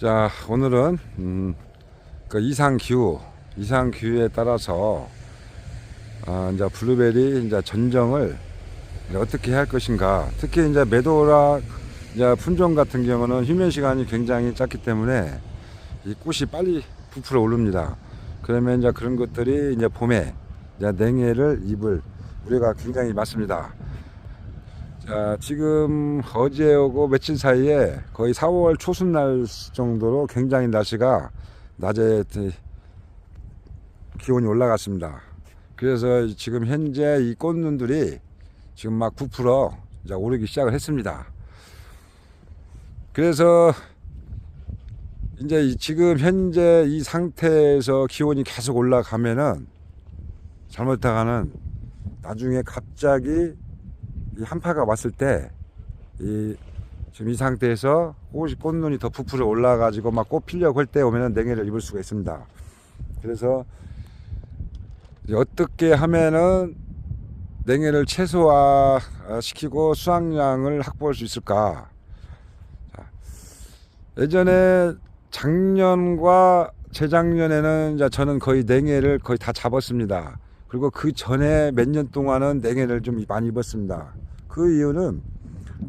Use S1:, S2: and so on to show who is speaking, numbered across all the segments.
S1: 자, 오늘은 그 이상기후에 따라서 이제 블루베리 이제 전정을 이제 어떻게 해야 할 것인가. 특히 이제 메도락 이제 품종 같은 경우는 휴면 시간이 굉장히 짧기 때문에 이 꽃이 빨리 부풀어 오릅니다. 그러면 이제 그런 것들이 이제 봄에 이제 냉해를 입을 우려가 굉장히 많습니다. 자, 지금 어제하고 며칠 사이에 거의 4월 초순날 정도로 굉장히 날씨가 낮에 기온이 올라갔습니다. 그래서 지금 현재 이 꽃눈들이 지금 막 부풀어 이제 오르기 시작을 했습니다. 그래서 이제 지금 현재 이 상태에서 기온이 계속 올라가면은 잘못하다가는 나중에 갑자기 이 한파가 왔을 때 지금 이 상태에서 꽃눈이 더 부풀어 올라가지고 막 꽃 피려고 할 때 오면은 냉해를 입을 수가 있습니다. 그래서 어떻게 하면은 냉해를 최소화시키고 수확량을 확보할 수 있을까? 자, 예전에 작년과 재작년에는 이제 저는 거의 냉해를 거의 다 잡았습니다. 그리고 그 전에 몇 년 동안은 냉해를 좀 많이 입었습니다. 그 이유는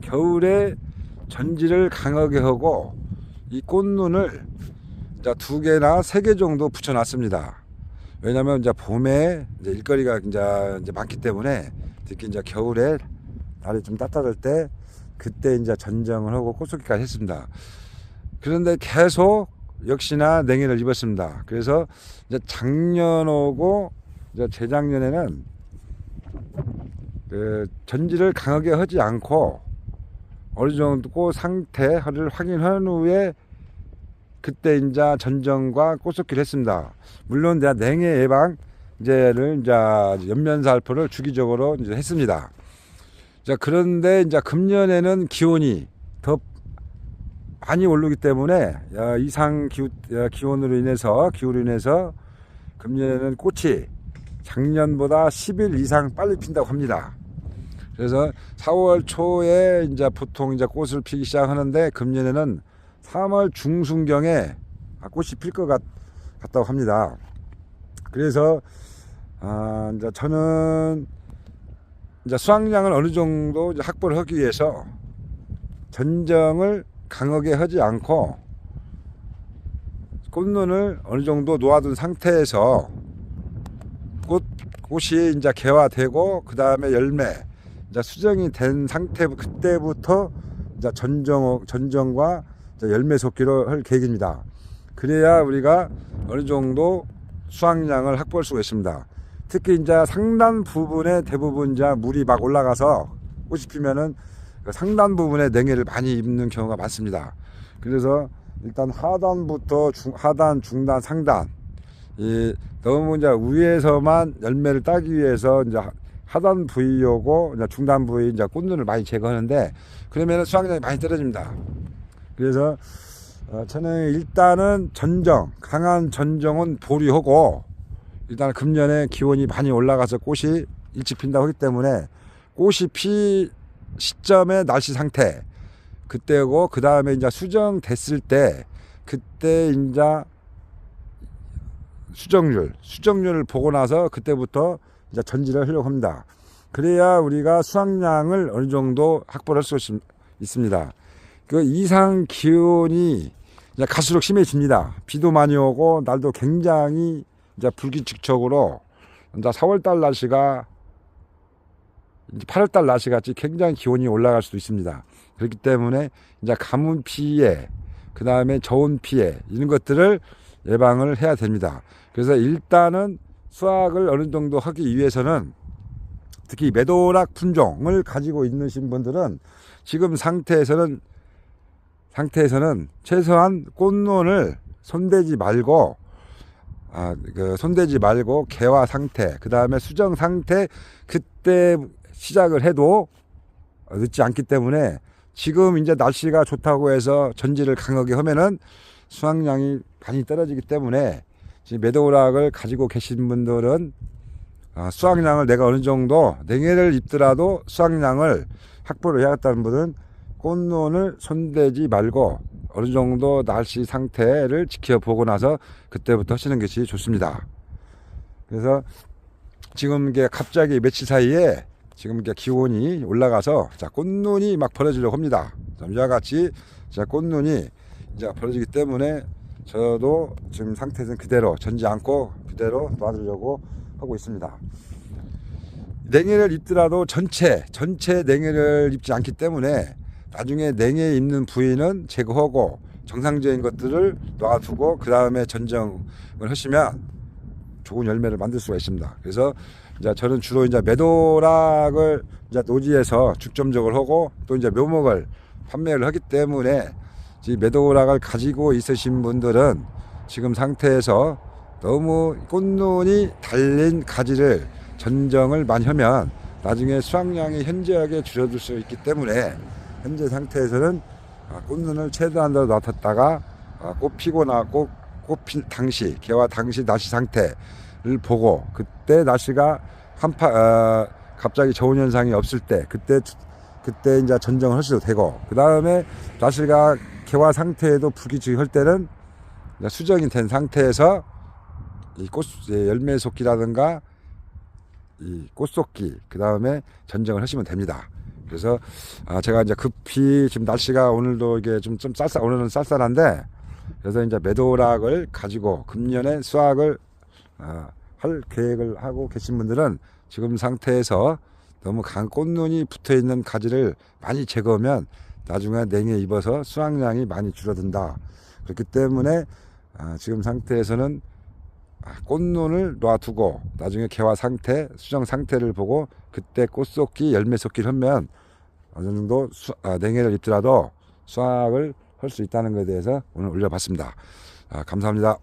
S1: 겨울에 전지를 강하게 하고 이 꽃눈을 이제 2개나 3개 정도 붙여놨습니다. 왜냐하면 이제 봄에 이제 일거리가 이제 많기 때문에 특히 이제 겨울에 날이 좀 따뜻할 때 그때 이제 전정을 하고 꽃송이까지 했습니다. 그런데 계속 역시나 냉해를 입었습니다. 그래서 이제 작년하고 이제 재작년에는 그 전지를 강하게 하지 않고 어느 정도 꽃 상태를 확인한 후에 그때 이제 전정과 꽃송이를 했습니다. 물론 내가 냉해 예방 이제를 이제 연면살포를 주기적으로 이제 했습니다. 자, 그런데 이제 금년에는 기온이 더 많이 오르기 때문에 이상 기온으로 인해서 금년에는 꽃이 작년보다 10일 이상 빨리 핀다고 합니다. 그래서 4월 초에 이제 보통 이제 꽃을 피기 시작하는데 금년에는 3월 중순경에 꽃이 필 것 같다고 합니다. 그래서 이제 저는 이제 수확량을 어느 정도 이제 확보를 하기 위해서 전정을 강하게 하지 않고 꽃눈을 어느 정도 놓아둔 상태에서 꽃이 이제 개화되고 그 다음에 열매 이제 수정이 된 상태 그때부터 이제 전정과 이제 열매 솟기로 할 계획입니다. 그래야 우리가 어느 정도 수확량을 확보할 수가 있습니다. 특히 이제 상단 부분에 대부분 이제 물이 막 올라가서 꽃이 피면은 그 상단 부분에 냉해를 많이 입는 경우가 많습니다. 그래서 일단 하단부터 하단, 중단, 상단 너무 이제 위에서만 열매를 따기 위해서 이제 하단 부위하고 이제 중단 부위 이제 꽃눈을 많이 제거하는데 그러면 수확량이 많이 떨어집니다. 그래서 저는 일단은 강한 전정은 보류하고 일단 금년에 기온이 많이 올라가서 꽃이 일찍 핀다고 하기 때문에 꽃이 피 시점의 날씨 상태 그때고 그 다음에 이제 수정됐을 때 그때 이제 수정률을 보고 나서 그때부터 이제 전지를 하려고 합니다. 그래야 우리가 수확량을 어느 정도 확보를 할 수 있습니다. 그 이상 기온이 이제 갈수록 심해집니다. 비도 많이 오고 날도 굉장히 이제 불규칙적으로 이제 4월달 날씨가 이제 8월달 날씨 같이 굉장히 기온이 올라갈 수도 있습니다. 그렇기 때문에 이제 가뭄 피해, 그 다음에 저온 피해 이런 것들을 예방을 해야 됩니다. 그래서 일단은 수확을 어느 정도 하기 위해서는 특히 메도락 품종을 가지고 있으신 분들은 지금 상태에서는 최소한 꽃눈을 손대지 말고 개화 상태, 그 다음에 수정 상태 그때 시작을 해도 늦지 않기 때문에 지금 이제 날씨가 좋다고 해서 전지를 강하게 하면은 수확량이 많이 떨어지기 때문에 지금 메도락을 가지고 계신 분들은 수확량을 내가 어느 정도 냉해를 입더라도 수확량을 확보를 해야겠다는 분은 꽃눈을 손대지 말고 어느 정도 날씨 상태를 지켜보고 나서 그때부터 하시는 것이 좋습니다. 그래서 지금 이게 갑자기 며칠 사이에 지금 이게 기온이 올라가서 자, 꽃눈이 막 벌어지려고 합니다. 이와 같이 자, 꽃눈이 이제 벌어지기 때문에 저도 지금 상태에서는 그대로 전지 않고 그대로 놔두려고 하고 있습니다. 냉해를 입더라도 전체 냉해를 입지 않기 때문에 나중에 냉해 입는 부위는 제거하고 정상적인 것들을 놔두고 그 다음에 전정을 하시면 좋은 열매를 만들 수가 있습니다. 그래서 이제 저는 주로 이제 매도락을 이제 노지에서 중점적으로 하고 또 이제 묘목을 판매를 하기 때문에 이 매도락을 가지고 있으신 분들은 지금 상태에서 너무 꽃눈이 달린 가지를 전정을 많이 하면 나중에 수확량이 현저하게 줄어들 수 있기 때문에 현재 상태에서는 꽃눈을 최대한 더 놔뒀다가 꽃 피고 꽃핀 당시 개화 당시 날씨 상태를 보고 그때 날씨가 갑자기 저온 현상이 없을 때 그때 이제 전정을 하셔도 되고 그 다음에 날씨가 개화 상태에도 불규칙할 때는 수정이 된 상태에서 이 열매 속기라든가 이 꽃속기 그 다음에 전정을 하시면 됩니다. 그래서 제가 이제 급히 지금 날씨가 오늘도 이게 좀 오늘은 쌀쌀한데 그래서 이제 매도락을 가지고 금년에 수확을 할 계획을 하고 계신 분들은 지금 상태에서 너무 강 꽃눈이 붙어 있는 가지를 많이 제거하면 나중에 냉해 입어서 수확량이 많이 줄어든다. 그렇기 때문에 지금 상태에서는 꽃눈을 놔두고 나중에 개화 상태, 수정 상태를 보고 그때 꽃 쏟기, 열매 쏟기를 하면 어느 정도 냉해를 입더라도 수확을 할 수 있다는 것에 대해서 오늘 올려봤습니다. 감사합니다.